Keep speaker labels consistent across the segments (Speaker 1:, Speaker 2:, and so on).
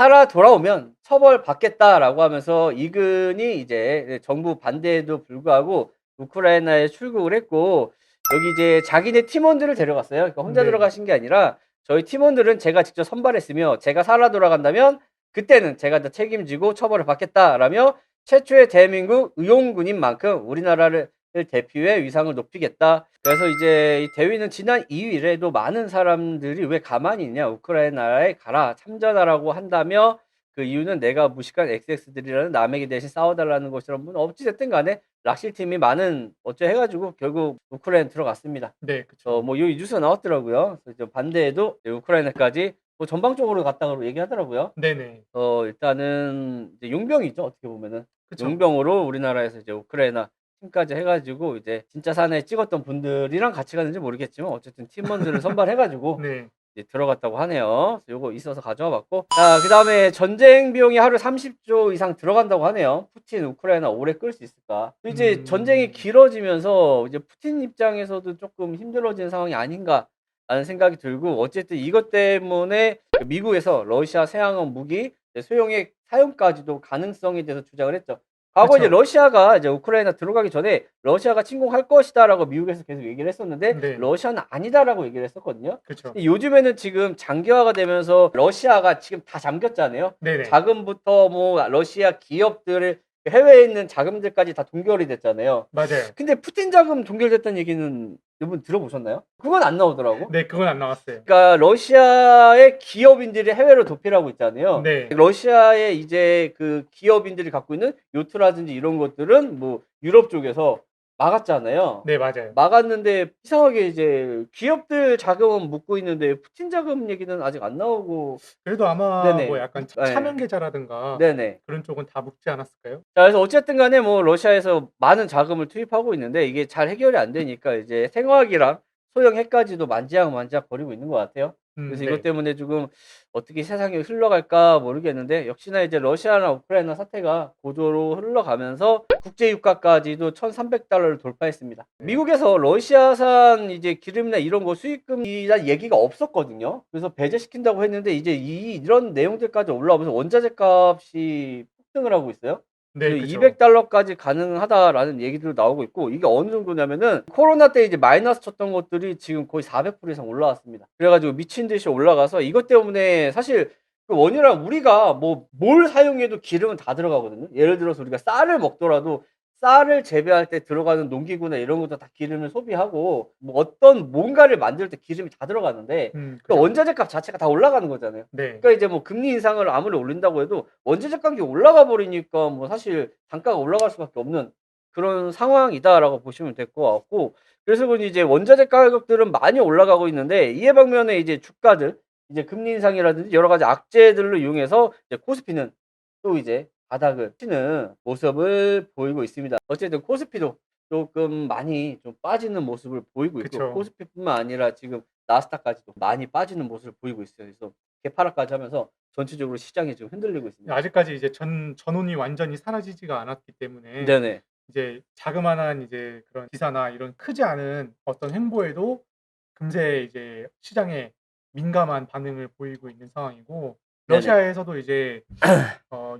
Speaker 1: 살아 돌아오면 처벌받겠다라고 하면서 이근이 이제 정부 반대에도 불구하고 우크라이나에 출국을 했고 여기 이제 자기네 팀원들을 데려갔어요. 그러니까 혼자
Speaker 2: 네.
Speaker 1: 들어가신 게 아니라 저희 팀원들은 제가 직접 선발했으며 제가 살아 돌아간다면 그때는 제가 다 책임지고 처벌을 받겠다라며 최초의 대한민국 의용군인 만큼 우리나라를 대표해 위상을 높이겠다. 그래서 이제 이 대위는 지난 2일에도 많은 사람들이 "왜 가만히 있냐. 우크라이나에 가라. 참전하라."고 한다며 그 이유는 내가 무식한 XX들이라는 남에게 대신 싸워 달라는 것이라는 분 어찌 됐든 간에 락실 팀이 많은 어째 해 가지고 결국 우크라이나 들어갔습니다.
Speaker 2: 네. 그쵸.
Speaker 1: 뭐 요 뉴스가 나왔더라고요. 그래서 반대에도 이제 우크라이나까지 뭐 전방적으로 갔다고 얘기하더라고요.
Speaker 2: 네네.
Speaker 1: 일단은 이제 용병이죠, 어떻게 보면은.
Speaker 2: 그쵸.
Speaker 1: 용병으로 우리나라에서 이제 우크라이나 팀까지 해 가지고 이제 진짜 산에 찍었던 분들이랑 같이 갔는지 모르겠지만 어쨌든 팀원들을 선발해 가지고
Speaker 2: 네.
Speaker 1: 이제 들어갔다고 하네요. 그래서 요거 있어서 가져와 봤고 자 그다음에 "전쟁 비용이 하루에 30조 이상 들어간다고 하네요. 푸틴 우크라이나 오래 끌 수 있을까?" 또 이제 전쟁이
Speaker 2: 음.
Speaker 1: 길어지면서 이제 푸틴 입장에서도 쪼끔 힘들어지는 상황이 아닌가라는 생각이 들고 어쨌든 이것 때문에 그 미국에서 러시아 새양원 무기 이제 소형의 사용까지도 가능성에 대해서 주장을 했죠. 과거 이제
Speaker 2: 그쵸.
Speaker 1: 러시아가 이제 우크라이나 들어가기 전에 "러시아가 침공할 것이다."라고 미국에서 계속 얘기를 했었는데
Speaker 2: 네.
Speaker 1: 러시아는 "아니다."라고 얘기를 했었거든요.
Speaker 2: 그쵸.
Speaker 1: 근데 요즘에는 지금 장기화가 되면서 러시아가 지금 다 잠겼잖아요.
Speaker 2: 네네.
Speaker 1: 자금부터 뭐 러시아 기업들 해외에 있는 자금들까지 다 동결이 됐잖아요.
Speaker 2: 맞아요.
Speaker 1: 근데 푸틴 자금 동결됐다는 얘기는 여러분 들어보셨나요? 그건 안 나오더라고.
Speaker 2: 네. 그건 안 나왔어요.
Speaker 1: 그러니까 러시아의 기업인들이 해외로 도피를 하고 있잖아요.
Speaker 2: 네.
Speaker 1: 러시아의 이제 그 기업인들이 갖고 있는 요트라든지 이런 것들은 뭐 유럽 쪽에서 막았잖아요.
Speaker 2: 네. 맞아요.
Speaker 1: 막았는데 이상하게 이제 기업들 자금은 묻고 있는데 푸틴 자금 얘기는 아직 안 나오고
Speaker 2: 그래도 아마 뭐
Speaker 1: 네네.
Speaker 2: 약간 차명
Speaker 1: 예.
Speaker 2: 계좌라든가
Speaker 1: 네네.
Speaker 2: 그런 쪽은 다 묵지 않았을까요?
Speaker 1: 자 그래서 어쨌든 간에 뭐 러시아에서 많은 자금을 투입하고 있는데 이게 잘 해결이 안 되니까 이제 생화기랑 소형 핵까지도 만지작만지작 거리고 있는 것 같아요. 그래서 이것
Speaker 2: 네.
Speaker 1: 때문에 지금 어떻게 세상이 흘러갈까 모르겠는데 역시나 이제 러시아나 우크라이나 사태가 고조로 흘러가면서 국제 유가까지도 $1,300를 돌파했습니다.
Speaker 2: 네.
Speaker 1: 미국에서 러시아산 이제 기름이나 이런 거 수입금이란 얘기가 없었거든요. 그래서 배제시킨다고 했는데 이제 이런 내용들까지 올라오면서 원자재 값이 폭등을 하고 있어요.
Speaker 2: 네.
Speaker 1: 그래서
Speaker 2: 그쵸.
Speaker 1: $200까지 가능하다라는 얘기도 나오고 있고 이게 어느 정도냐면은 코로나 때 이제 마이너스 쳤던 것들이 지금 거의 400% 이상 올라왔습니다. 그래 가지고 미친 듯이 올라가서 이것 때문에 사실 그 원유랑 우리가 뭐 뭘 사용해도 기름은 다 들어가거든요. 예를 들어서 우리가 쌀을 먹더라도 쌀을 재배할 때 들어가는 농기구나 이런 것도 다 기름을 소비하고 뭐 어떤 뭔가를 만들 때 기름이 다 들어가는데 그
Speaker 2: 그죠.
Speaker 1: 원자재 값 자체가 다 올라가는 거잖아요.
Speaker 2: 네.
Speaker 1: 그러니까 이제 뭐 금리 인상을 아무리 올린다고 해도 원자재 가격이 올라가 버리니까 뭐 사실 단가가 올라갈 수밖에 없는 그런 상황이다라고 보시면 될 것 같고 그래서 그런지 이제 원자재 가격들은 많이 올라가고 있는데 이에 반면에 이제 주가들 이제 금리 인상이라든지 여러 가지 악재들로 이용해서 이제 코스피는 또 이제 바닥을 치는 모습을 보이고 있습니다. 어쨌든 코스피도 쪼끔 많이 좀 빠지는 모습을 보이고 있고
Speaker 2: 그쵸.
Speaker 1: 코스피뿐만 아니라 지금 나스닥까지도 많이 빠지는 모습을 보이고 있어요. 그래서 개파락까지 하면서 전체적으로 시장이 지금 흔들리고 있습니다.
Speaker 2: 아직까지 이제 전운이 완전히 사라지지가 않았기 때문에
Speaker 1: 네네.
Speaker 2: 이제 자그마한 이제 그런 기사나 이런 크지 않은 어떤 행보에도 금세 이제 시장에 민감한 반응을 보이고 있는 상황이고
Speaker 1: 네네.
Speaker 2: 러시아에서도 이제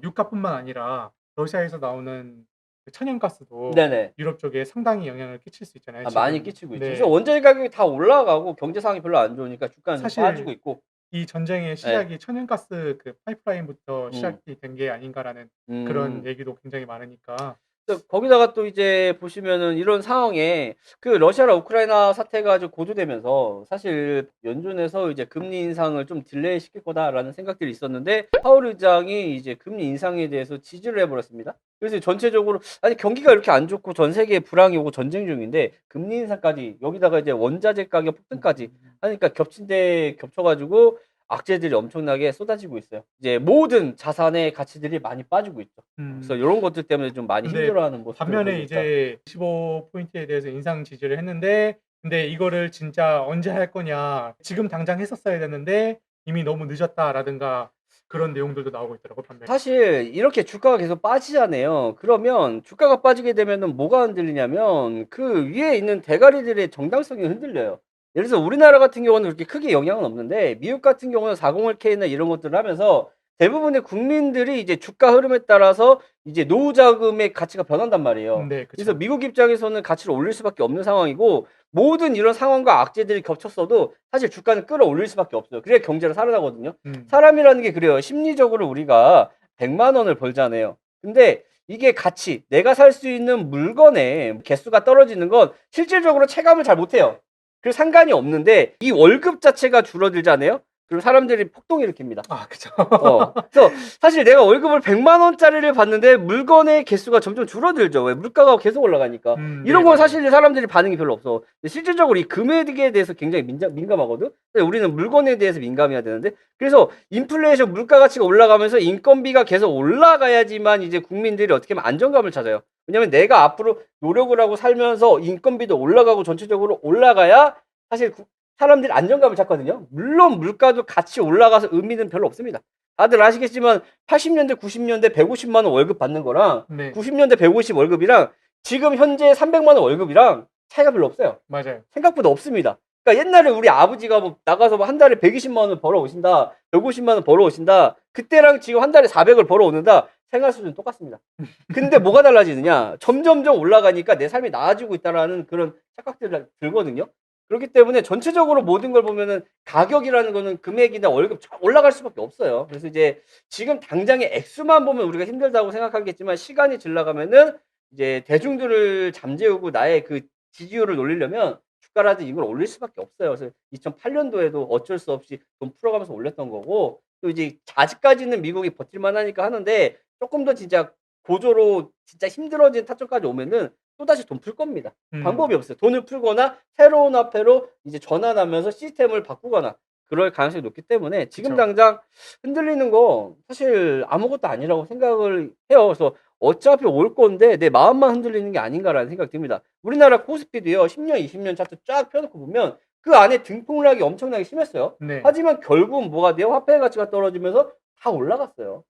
Speaker 2: 유가뿐만 아니라 러시아에서 나오는 그 천연가스도
Speaker 1: 네네.
Speaker 2: 유럽 쪽에 상당히 영향을 끼칠 수 있잖아요,
Speaker 1: 많이
Speaker 2: 지금.
Speaker 1: 끼치고 있죠. 그래서
Speaker 2: 네.
Speaker 1: 원자재 가격이 다 올라가고 경제 상황이 별로 안 좋으니까 주가는 좀 빠지고
Speaker 2: 사실
Speaker 1: 있고
Speaker 2: 이 전쟁의
Speaker 1: 예.
Speaker 2: 시작이 천연가스 그 파이프라인부터
Speaker 1: 음.
Speaker 2: 시작이 된 게 아닌가라는 그런
Speaker 1: 음.
Speaker 2: 얘기도 굉장히 많으니까.
Speaker 1: 거기다가 또 이제 보시면은 이런 상황에 그 러시아랑 우크라이나 사태가 좀 고조되면서 사실 연준에서 이제 "금리 인상을 좀 딜레이 시킬 거다."라는 생각들이 있었는데 파월 의장이 이제 금리 인상에 대해서 지지를 해 버렸습니다. 그래서 전체적으로 아니 경기가 이렇게 안 좋고 전 세계에 불황이 오고 전쟁 중인데 금리 인상까지 여기다가 이제 원자재 가격 폭등까지
Speaker 2: 음.
Speaker 1: 하니까 겹친 데 겹쳐 가지고 악재들이 엄청나게 쏟아지고 있어요. 이제 모든 자산의 가치들이 많이 빠지고 있죠. 그래서
Speaker 2: 음.
Speaker 1: 요런 것들 때문에 좀 많이
Speaker 2: 근데
Speaker 1: 힘들어하는 모습들을
Speaker 2: 반면에
Speaker 1: 보이고 있다.
Speaker 2: 이제 25 포인트에 대해서 인상 지지를 했는데 근데 "이거를 진짜 언제 할 거냐. 지금 당장 했었어야 되는데 이미 너무 늦었다."라든가 그런 내용들도 나오고 있더라고요, 반면에.
Speaker 1: 사실 이렇게 주가가 계속 빠지잖아요. 그러면 주가가 빠지게 되면은 뭐가 흔들리냐면 그 위에 있는 대가리들의 정당성이 흔들려요. 예를 들어서 우리나라 같은 경우는 그렇게 크게 영향은 없는데 미국 같은 경우는 401K나 이런 것들을 하면서 대부분의 국민들이 이제 주가 흐름에 따라서 이제 노후 자금의 가치가 변한단 말이에요.
Speaker 2: 네,
Speaker 1: 그래서
Speaker 2: 그쵸.
Speaker 1: 미국 입장에서는 가치를 올릴 수밖에 없는 상황이고 모든 이런 상황과 악재들이 겹쳤어도 사실 주가는 끌어올릴 수밖에 없어요. 그래야 경제가 살아나거든요.
Speaker 2: 음.
Speaker 1: 사람이라는 게 그래요. 심리적으로 우리가 100만 원을 벌잖아요. 근데 이게 가치, 내가 살 수 있는 물건의 개수가 떨어지는 건 실질적으로 체감을 잘 못해요. 그래서 상관이 없는데 이 월급 자체가 줄어들잖아요. 그리고 사람들이 폭동을 일으킵니다.
Speaker 2: 아, 그쵸.
Speaker 1: 그래서 사실 내가 월급을 100만 원짜리를 받는데 물건의 개수가 점점 줄어들죠. 왜? 물가가 계속 올라가니까.
Speaker 2: 네,
Speaker 1: 이런 건
Speaker 2: 맞아요.
Speaker 1: 사실 사람들이 반응이 별로 없어. 근데 실질적으로 이 금액에 대해서 굉장히 민감하거든. 근데 우리는 물건에 대해서 민감해야 되는데, 그래서 인플레이션 물가 가치가 올라가면서 인건비가 계속 올라가야지만 이제 국민들이 어떻게 하면 안정감을 찾아요. 왜냐면 내가 앞으로 노력을 하고 살면서 인건비도 올라가고 전체적으로 올라가야 사실 사람들이 안정감을 찾거든요. 물론 물가도 같이 올라가서 의미는 별로 없습니다. 다들 아시겠지만 80년대, 90년대 150만 원 월급 받는 거랑
Speaker 2: 네,
Speaker 1: 90년대 150 월급이랑 지금 현재 300만 원 월급이랑 차이가 별로 없어요.
Speaker 2: 맞아요.
Speaker 1: 생각보다 없습니다. 그러니까 옛날에 우리 아버지가 뭐 나가서 뭐 한 달에 120만 원을 벌어 오신다, 150만 원 벌어 오신다. 그때랑 지금 한 달에 400을 벌어 오는다. 생활 수준 똑같습니다. 근데 뭐가 달라지느냐? 점점점 올라가니까 내 삶이 나아지고 있다라는 그런 착각들이 들거든요. 그렇기 때문에 전체적으로 모든 걸 보면은 가격이라는 거는 금액이나 월급 쫙 올라갈 수밖에 없어요. 그래서 이제 지금 당장의 액수만 보면 우리가 힘들다고 생각하겠지만 시간이 지나가면은 이제 대중들을 잠재우고 나의 그 지지율을 올리려면 주가라든지 이걸 올릴 수밖에 없어요. 그래서 2008년도에도 어쩔 수 없이 돈 풀어가면서 올렸던 거고 또 이제 아직까지는 미국이 버틸만 하니까 하는데 조금 더 진짜 고조로 진짜 힘들어진 타점까지 오면은 또다시 돈 풀 겁니다.
Speaker 2: 음.
Speaker 1: 방법이 없어요. 돈을 풀거나 새로운 화폐로 이제 전환하면서 시스템을 바꾸거나 그럴 가능성이 높기 때문에 지금
Speaker 2: 그쵸.
Speaker 1: 당장 흔들리는 거 사실 아무것도 아니라고 생각을 해요. 그래서 어차피 올 건데 내 마음만 흔들리는 게 아닌가라는 생각이 듭니다. 우리나라 코스피도요. 10년, 20년 차트 쫙 펴놓고 보면 그 안에 등폭락이 엄청나게 심했어요.
Speaker 2: 네.
Speaker 1: 하지만 결국은 뭐가 돼요? 화폐 가치가 떨어지면서 다 올라갔어요.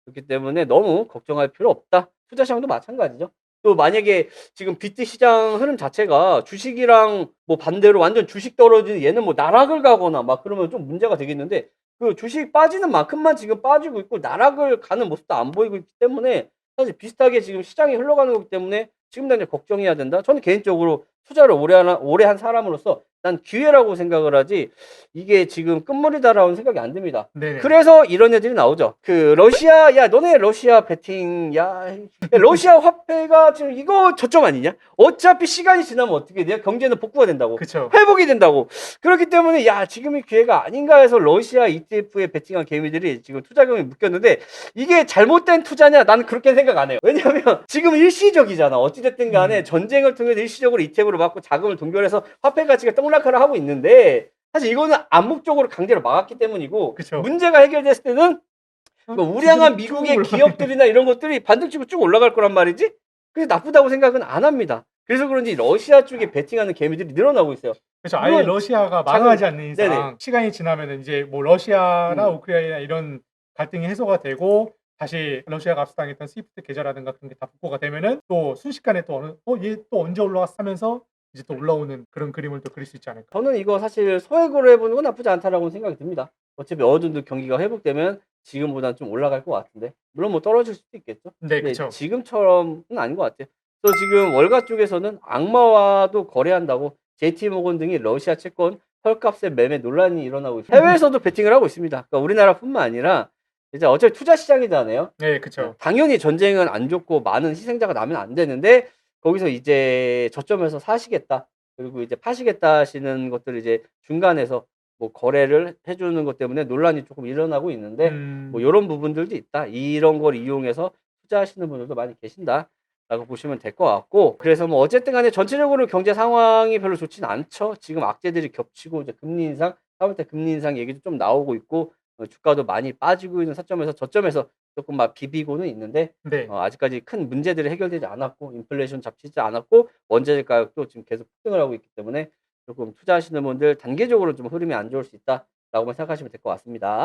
Speaker 1: 그렇기 때문에 너무 걱정할 필요 없다. 투자 시장도 마찬가지죠. 또 만약에 지금 비트 시장 흐름 자체가 주식이랑 뭐 반대로 완전 주식 떨어지는 얘는 뭐 나락을 가거나 막 그러면 좀 문제가 되겠는데 그 주식 빠지는 만큼만 지금 빠지고 있고 나락을 가는 모습도 안 보이고 있기 때문에 사실 비슷하게 지금 시장이 흘러가는 거기 때문에 지금 당장 걱정해야 된다. 저는 개인적으로 투자를 오래 한 사람으로서 난 기회라고 생각을 하지 이게 지금 끝물이다라는 생각이 안 듭니다.
Speaker 2: 네네.
Speaker 1: 그래서 이런 애들이 나오죠. 그 러시아 야 너네 러시아 베팅 야 러시아 화폐가 지금 이거 저점 아니냐? 어차피 시간이 지나면 어떻게 돼요? 경제는 복구가 된다고.
Speaker 2: 그쵸.
Speaker 1: 회복이 된다고. 그렇기 때문에 야 지금이 기회가 아닌가 해서 러시아 ETF에 베팅한 개미들이 지금 투자금이 묶였는데 이게 잘못된 투자냐? 나는 그렇게 생각 안 해요. 왜냐하면 지금 일시적이잖아. 어찌됐든 간에 전쟁을 통해서 일시적으로 ETF로 받고 자금을 동결해서 화폐 가치가 떡락하라 하고 있는데 사실 이거는 암묵적으로 강제로 막았기 때문이고
Speaker 2: 그쵸.
Speaker 1: 문제가 해결됐을 때는 뭐 우량한 미국의 기업들이나 이런 것들이 반등치고 쭉 올라갈 거란 말이지? 그래서 나쁘다고 생각은 안 합니다. 그래서 그런지 러시아 쪽에 베팅하는 개미들이 늘어나고 있어요.
Speaker 2: 그쵸. 아예
Speaker 1: 물론
Speaker 2: 러시아가
Speaker 1: 자금
Speaker 2: 망하지 않는
Speaker 1: 네네.
Speaker 2: 이상 시간이 지나면은 이제 뭐 러시아나
Speaker 1: 음.
Speaker 2: 우크라이나 이런 갈등이 해소가 되고 다시 러시아가 압수당했던 스위프트 계좌라든가 그런 게 다 복구가 되면은 또 순식간에 또 얘 또 언제 올라왔어 하면서 이제 또 올라오는 그런 그림을 또 그릴 수 있지 않을까.
Speaker 1: 저는 이거 사실 소액으로 해보는 건 나쁘지 않다라고 생각이 듭니다. 어차피 어느 정도 경기가 회복되면 지금보다는 좀 올라갈 것 같은데 물론 뭐 떨어질 수도 있겠죠.
Speaker 2: 네,
Speaker 1: 근데
Speaker 2: 그쵸.
Speaker 1: 지금처럼은 아닌 것 같아요. 그래서 지금 월가 쪽에서는 악마와도 거래한다고 JT모건 등이 러시아 채권 헐값의 매매 논란이 일어나고 있어요. 해외에서도 베팅을 하고 있습니다. 그러니까 우리나라뿐만 아니라 이제 어차피 투자 시장이잖아요.
Speaker 2: 네, 그쵸.
Speaker 1: 당연히 전쟁은 안 좋고 많은 희생자가 나면 안 되는데 거기서 이제 저점에서 사시겠다. 그리고 이제 파시겠다 하시는 것들을 이제 중간에서 뭐 거래를 해 주는 것 때문에 논란이 조금 일어나고 있는데 뭐 요런 부분들도 있다. 이런 걸 이용해서 투자하시는 분들도 많이 계신다라고 보시면 될 것 같고 그래서 뭐 어쨌든 간에 전체적으로 경제 상황이 별로 좋진 않죠. 지금 악재들이 겹치고 이제 금리 인상, 하반기 금리 인상 얘기도 좀 나오고 있고 주가도 많이 빠지고 있는 사점에서 저점에서 조금 막 비비고는 있는데
Speaker 2: 네.
Speaker 1: 아직까지 큰 문제들이 해결되지 않았고 인플레이션 잡히지 않았고 원자재 가격도 지금 계속 폭등을 하고 있기 때문에 조금 투자하시는 분들 단기적으로 좀 흐름이 안 좋을 수 있다라고만 생각하시면 될 것 같습니다.